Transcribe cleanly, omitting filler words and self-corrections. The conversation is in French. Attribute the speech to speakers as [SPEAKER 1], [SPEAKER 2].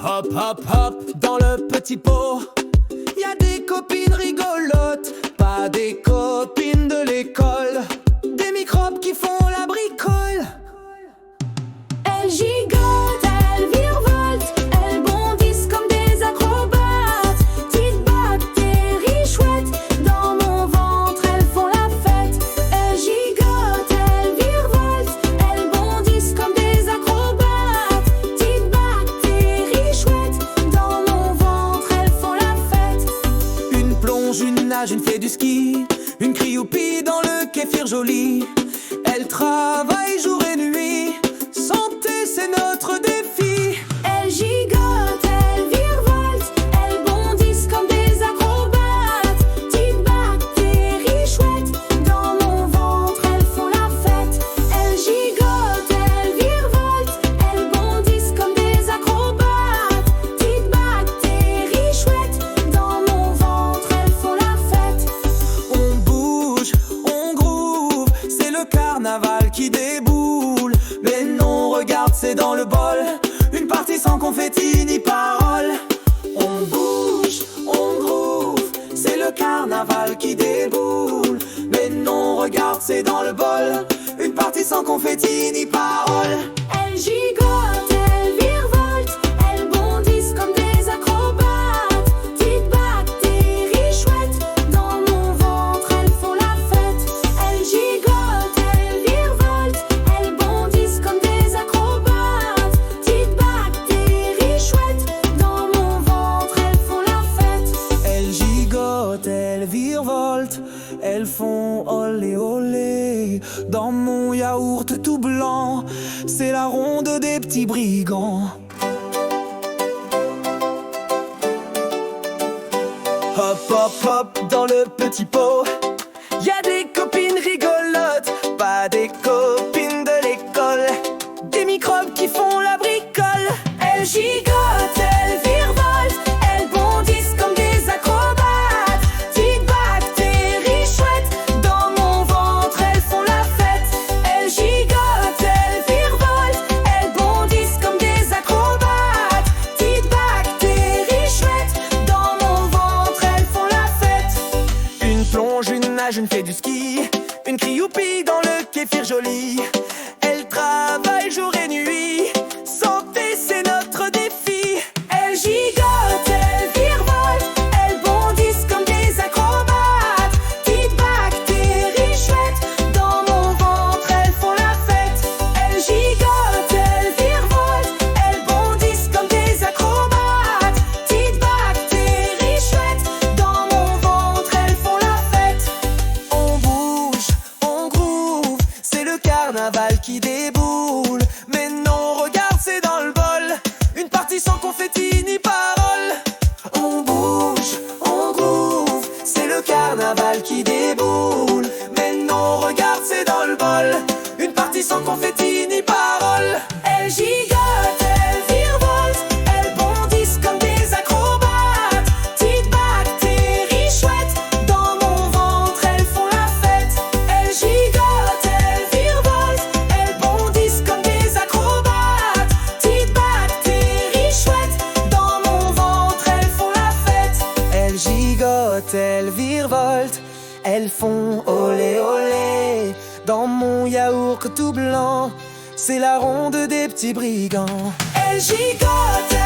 [SPEAKER 1] Hop, hop, hop, dans le petit pot, y a des copines rigolotes, pas des copines de l'école, des microbes qui font la bricole.
[SPEAKER 2] Elles gigotent, elles virevoltent, elles bondissent comme des acrobates. Petites bactéries chouettes, dans mon ventre elles font la fête. Elles gigotent, elles virevoltent, elles bondissent comme des acrobates. Petites bactéries chouettes, dans mon ventre elles font la fête.
[SPEAKER 1] Une plonge, une nage, une fait du ski, une crioupie dans le kéfir joli. Elle travaille jour et nuit, santé c'est notre défi.
[SPEAKER 2] Elles gigotent, elles virevoltent, elles bondissent comme des acrobates. Petites bactéries chouettes, dans mon ventre elles font la fête. Elles gigotent, elles virevoltent, elles bondissent comme des acrobates. Petites bactéries chouettes, dans mon ventre elles font la fête.
[SPEAKER 1] On bouge, on groove, c'est le carnaval qui déboule. Mais non, regarde, c'est dans le bol, une partie sans confetti ni parole. On bouge, on groove, c'est le carnaval qui déboule. Mais non, regarde, c'est dans le bol, une partie sans confetti ni parole.
[SPEAKER 2] Elles gigotent, elles virevoltent, elles bondissent comme des acrobates. Petites bactéries chouettes, dans mon ventre elles font la fête. Elles gigotent, elles virevoltent, elles bondissent comme des acrobates. Petites bactéries chouettes, dans mon ventre elles font la fête.
[SPEAKER 1] Elles gigotent, elles virevoltent, elles font olé olé. Dans mon yaourt tout blanc, c'est la ronde des petits brigands. Hop, hop, hop, dans le petit pot, y a des copines rigolotes, pas des copines de l'école, des microbes qui font la bricole.
[SPEAKER 2] Elles gigotent, elles virevoltent, elles bondissent comme des acrobates. Petites bactéries chouettes, dans mon ventre elles font la fête. Elles gigotent, elles virevoltent, elles bondissent comme des acrobates. Petites bactéries chouettes, dans mon ventre elles font la fête.
[SPEAKER 1] Une plonge, une nage, une fait du ski, une crioupie dans le kéfir joli. Elle travaille jour et nuit, santé c'est notre défi.
[SPEAKER 2] Elles gigotent, elles virevoltent, elles bondissent comme des acrobates. Petites bactéries chouettes, dans mon ventre elles font la fête. Elles gigotent, elles virevoltent, elles bondissent comme des acrobates. Petites bactéries chouettes, dans mon ventre elles font la fête.
[SPEAKER 1] On bouge, on groove, c'est le carnaval qui déboule. Mais non, regarde, c'est dans le bol, une partie sans confetti ni parole. On bouge, on groove, c'est le carnaval qui déboule. Mais non, regarde, c'est dans le bol, une partie sans confetti ni parole.
[SPEAKER 2] Elles gigotent, elles virevoltent, elles bondissent comme des acrobates. Petites bactéries chouettes, dans mon ventre elles font la fête. Elles gigotent, elles virevoltent, elles bondissent comme des acrobates. Petites bactéries chouettes, dans mon ventre elles font la fête.
[SPEAKER 1] Elles gigotent, elles virevoltent, elles font olé olé. Dans mon yaourt tout blanc, c'est la ronde des petits brigands.
[SPEAKER 2] Elles gigotent,